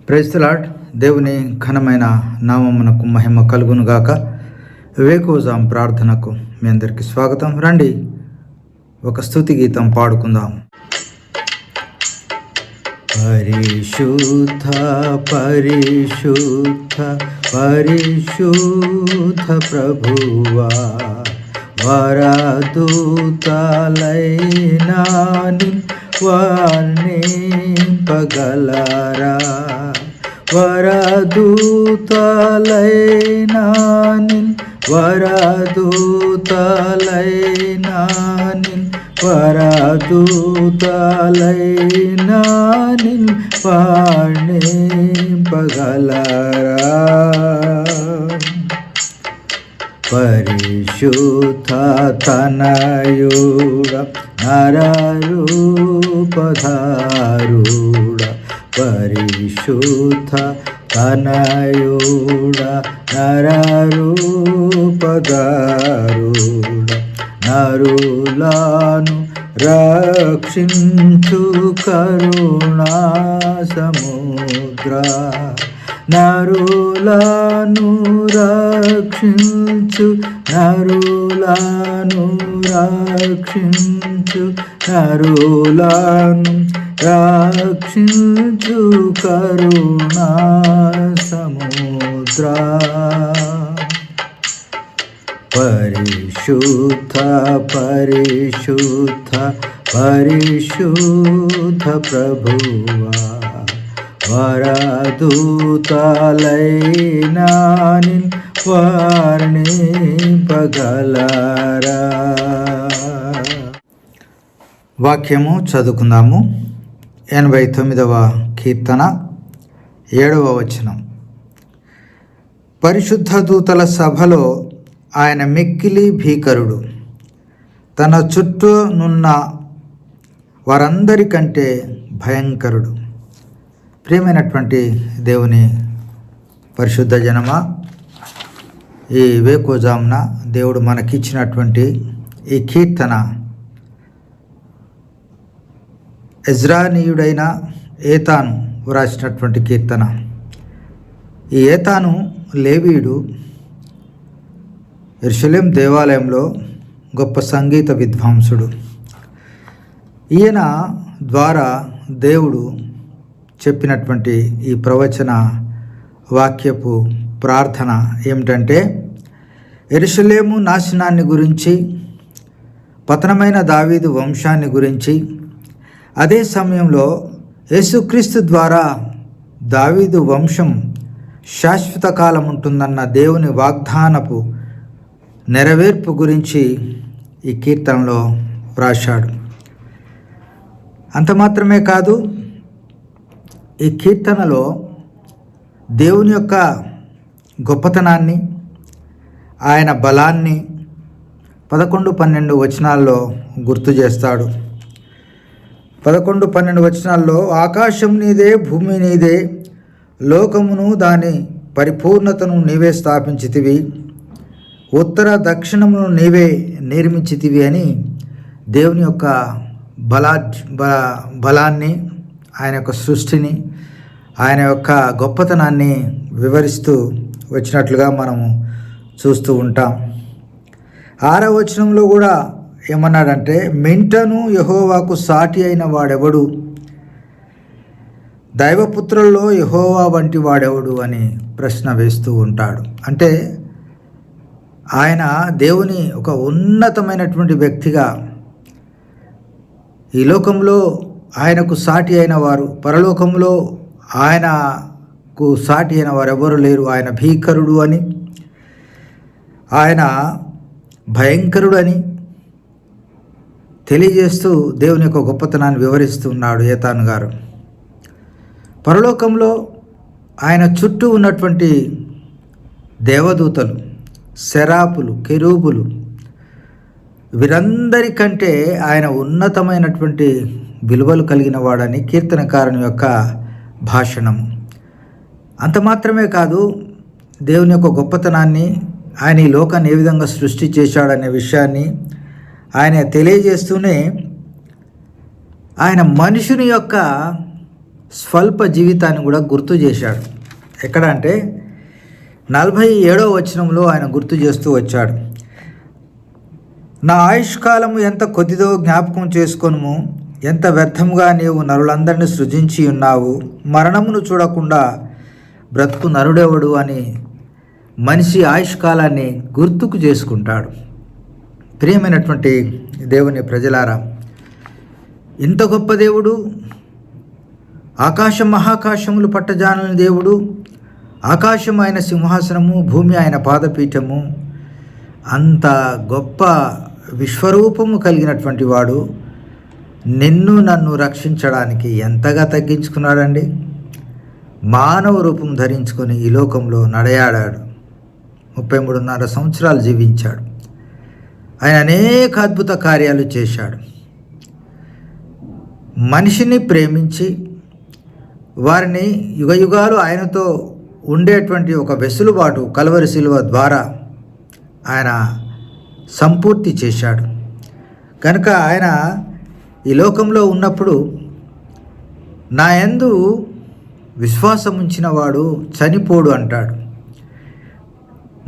Praise the lord. దేవుని ఘనమైన నామమునకు మహిమ కలుగునుగాక. వేకువజాం ప్రార్థనకు మీ అందరికీ స్వాగతం. రండి ఒక స్తుతి గీతం పాడుకుందాం. పరిశుద్ధ పరిశుద్ధ పరిశుద్ధ ప్రభువా, వరదూతలైనా వర్ణింపగలరా? వరదూతలైనా వరదూతలైనా వరదూతలైనా వర్ణింపగలరా? పరిశుద్ధ తనయుడ నరరూపధారుడ, పరిశుద్ధ తనయుడ నరరూపధారుడ, నరులను రక్షించు కరుణా సముద్ర, నరులను రక్షించు, నరులను రక్షించు, నరులను రక్షించు కరుణా సముద్ర. పరిశుద్ధ పరిశుద్ధ పరిశుద్ధ ప్రభువా, వరదూతలైనా వర్ణింపగలరా? వాక్యము చదువుకుందాము. 89వ కీర్తన 7వ వచనం. పరిశుద్ధ దూతల సభలో ఆయన మిక్కిలి భీకరుడు, తన చుట్టూ నున్న వారందరికంటే భయంకరుడు. ప్రియమైనటువంటి దేవుని పరిశుద్ధ జనమా, ఈ వేకువజామున దేవుడు మనకిచ్చినటువంటి ఈ కీర్తన ఎజ్రానీయుడైన ఏతాను వ్రాసినటువంటి కీర్తన. ఈ ఏతాను లేవీయుడు, యెరూషలేం దేవాలయంలో గొప్ప సంగీత విద్వాంసుడు. ఈయన ద్వారా దేవుడు చెప్పినటువంటి ఈ ప్రవచన వాక్యపు ప్రార్థన ఏమిటంటే, యెరూషలేము నాశనాన్ని గురించి, పతనమైన దావీదు వంశాన్ని గురించి, అదే సమయంలో యేసుక్రీస్తు ద్వారా దావీదు వంశం శాశ్వత కాలం ఉంటుందన్న దేవుని వాగ్దానపు నెరవేర్పు గురించి ఈ కీర్తనలో వ్రాశాడు. అంత మాత్రమే కాదు, ఈ కీర్తనలో దేవుని యొక్క గొప్పతనాన్ని, ఆయన బలాన్ని 11-12 వచనాల్లో గుర్తు చేస్తాడు. 11-12 వచనాల్లో, ఆకాశం నీదే, భూమి నీదే, లోకమును దాని పరిపూర్ణతను నీవే స్థాపించితివి, ఉత్తర దక్షిణమును నీవే నిర్మించితివి అని దేవుని యొక్క బలాన్ని, ఆయన యొక్క సృష్టిని, ఆయన యొక్క గొప్పతనాన్ని వివరిస్తూ వచ్చినట్లుగా మనము చూస్తూ ఉంటాం. 6వ వచనంలో కూడా ఏమన్నాడంటే, మింటను యెహోవాకు సాటి అయిన వాడెవడు, దైవపుత్రుల్లో యెహోవా వంటి వాడెవడు అని ప్రశ్న వేస్తూ ఉంటాడు. అంటే ఆయన దేవుని ఒక ఉన్నతమైనటువంటి వ్యక్తిగా, ఈ లోకంలో ఆయనకు సాటి అయిన వారు, పరలోకంలో ఆయనకు సాటి అయిన వారు ఎవరు లేరు. ఆయన భీకరుడు అని, ఆయన భయంకరుడు అని తెలియజేస్తూ దేవుని యొక్క గొప్పతనాన్ని వివరిస్తూ ఉన్నాడు ఏతాను గారు. పరలోకంలో ఆయన చుట్టూ ఉన్నటువంటి దేవదూతలు, శరాపులు, కెరూబులు, వీరందరికంటే ఆయన ఉన్నతమైనటువంటి విలువలు కలిగిన వాడని కీర్తనకారుని యొక్క భాషణము. అంత మాత్రమే కాదు, దేవుని యొక్క గొప్పతనాన్ని, ఆయన ఈ లోకాన్ని ఏ విధంగా సృష్టి చేశాడనే విషయాన్ని ఆయన తెలియజేస్తూనే ఆయన మనుషుని యొక్క స్వల్ప జీవితాన్ని కూడా గుర్తు చేశాడు. ఎక్కడ అంటే 47వ వచనంలో ఆయన గుర్తు చేస్తూ వచ్చాడు. నా ఆయుష్కాలము ఎంత కొద్దిదో జ్ఞాపకం చేసుకొనుము, ఎంత వ్యర్థముగా నీవు నరులందరినీ సృజించి ఉన్నావు, మరణమును చూడకుండా బ్రతుకు నరుడెవడు అని మనిషి ఆయుష్కాలాన్ని గుర్తుకు చేసుకుంటాడు. ప్రియమైనటువంటి దేవుని ప్రజలారా, ఇంత గొప్ప దేవుడు, ఆకాశం మహాకాశములు పట్టజాలని దేవుడు, ఆకాశం ఆయన సింహాసనము, భూమి ఆయన పాదపీఠము, అంత గొప్ప విశ్వరూపము కలిగినటువంటి వాడు నిన్ను నన్ను రక్షించడానికి ఎంతగా తగ్గించుకున్నాడండి. మానవ రూపం ధరించుకొని ఈ లోకంలో నడయాడాడు. 33.5 సంవత్సరాలు జీవించాడు. ఆయన అనేక అద్భుత కార్యాలు చేశాడు. మనిషిని ప్రేమించి వారిని యుగయుగాలు ఆయనతో ఉండేటువంటి ఒక వెసులుబాటు కల్వరి శిలువ ద్వారా ఆయన సంపూర్తి చేశాడు. కనుక ఆయన ఈ లోకంలో ఉన్నప్పుడు నా యందు విశ్వాసం ఉంచిన వాడు చనిపోడు అంటాడు.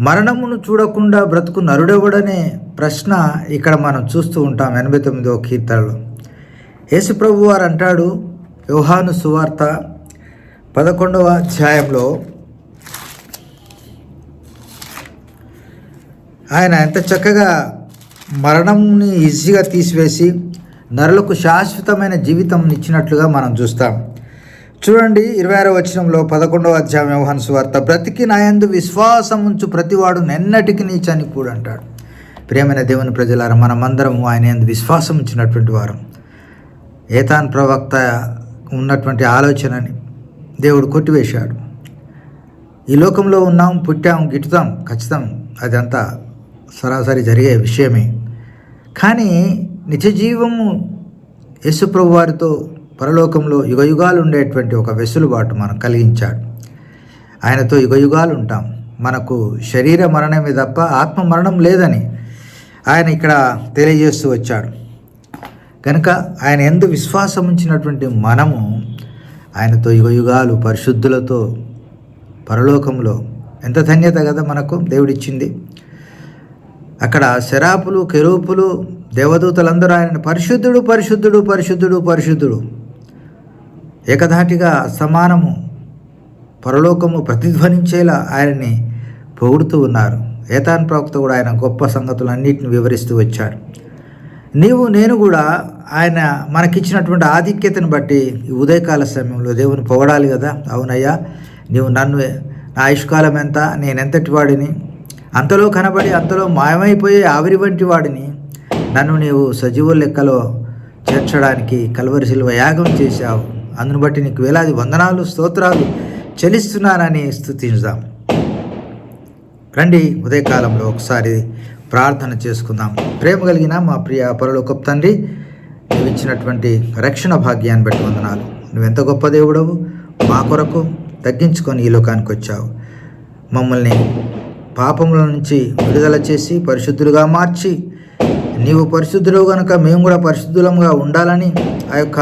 మరణమును చూడకుండా బ్రతుకు నరుడెవడనే ప్రశ్న ఇక్కడ మనం చూస్తూ ఉంటాం 89వ కీర్తనలో. యేసు ప్రభు వారు అంటాడు యోహాను సువార్త 11వ అధ్యాయంలో, ఆయన ఎంత చక్కగా మరణంని ఈజీగా తీసివేసి నరులకు శాశ్వతమైన జీవితం ఇచ్చినట్లుగా మనం చూస్తాం. చూడండి 26వ వచనంలో 11వ అధ్యాయం యోహాను సువార్త, బ్రతికి నాయందు విశ్వాసం ఉంచు ప్రతివాడు నెన్నటికి నీ చనిపోడు అంటాడు. ప్రియమైన దేవుని ప్రజలారా, మనమందరం ఆయన యందు విశ్వాసం ఉంచినటువంటి వారం. ఏతాన్ ప్రవక్త ఉన్నటువంటి ఆలోచనని దేవుడు కొట్టివేశాడు. ఈ లోకంలో ఉన్నాం, పుట్టాం, గిట్టుతాం, ఖచ్చితం, అదంతా సరాసరి జరిగే విషయమే. కానీ నిత్యజీవము యేసుప్రభు వారితో పరలోకంలో యుగయుగాలు ఉండేటువంటి ఒక వెసులుబాటు మనకు కలిగించాడు. ఆయనతో యుగయుగాలు ఉంటాం. మనకు శరీర మరణమే తప్ప ఆత్మ మరణం లేదని ఆయన ఇక్కడ తెలియజేస్తూ వచ్చాడు. కనుక ఆయన యందు విశ్వాసం ఉంచినటువంటి మనము ఆయనతో యుగయుగాలు పరిశుద్ధులతో పరలోకంలో ఎంత ధన్యత కదా మనకు దేవుడిచ్చింది. అక్కడ శరాపులు, కెరూపులు, దేవదూతలందరూ ఆయన పరిశుద్ధుడు పరిశుద్ధుడు పరిశుద్ధుడు పరిశుద్ధుడు ఏకధాటిగా సమానము పరలోకము ప్రతిధ్వనించేలా ఆయన్ని పొగుడుతూ ఉన్నారు. ఏతాన్ ప్రవక్త కూడా ఆయన గొప్ప సంగతులన్నింటిని వివరిస్తూ వచ్చాడు. నీవు నేను కూడా ఆయన మనకిచ్చినటువంటి ఆధిక్యతను బట్టి ఈ ఉదయకాల సమయంలో దేవుని పొగడాలి కదా. అవునయ్యా, నీవు నన్ను, నా ఆయుష్కాలం ఎంత, నేనెంతటి వాడిని, అంతలో కనబడి అంతలో మాయమైపోయే ఆవిరి వంటి వాడిని, నన్ను నీవు సజీవుల లెక్కలో చేర్చడానికి కల్వరి శిలువ యాగం చేశావు. అందును బట్టి నీకు వేలాది వందనాలు, స్తోత్రాలు చెల్లిస్తున్నానని స్తుతించుదాం. రండి, ఉదయకాలంలో ఒకసారి ప్రార్థన చేసుకుందాం. ప్రేమ కలిగిన మా ప్రియ పరలోకపు తండ్రి, నువ్వు ఇచ్చినటువంటి రక్షణ భాగ్యాన్ని బట్టి వందనాలు. నువ్వెంత గొప్ప దేవుడవు, మా కొరకు తగ్గించుకొని ఈ లోకానికి వచ్చావు. మమ్మల్ని పాపముల నుంచి విడుదల చేసి పరిశుద్ధులుగా మార్చి, నీవు పరిశుద్ధులు కనుక మేము కూడా పరిశుద్ధులంగా ఉండాలని ఆ యొక్క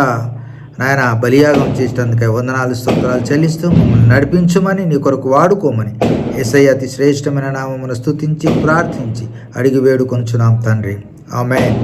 నాయన బలియాగం చేసేందుకై వందనాలు, స్తోత్రాలు చెల్లిస్తూ మమ్మల్ని నడిపించమని, నీ కొరకు వాడుకోమని యేసయ్య అతి శ్రేష్టమైన నామమును స్తుతించి ప్రార్థించి అడిగి వేడుకొనుచున్నాం తండ్రి. ఆమేన్.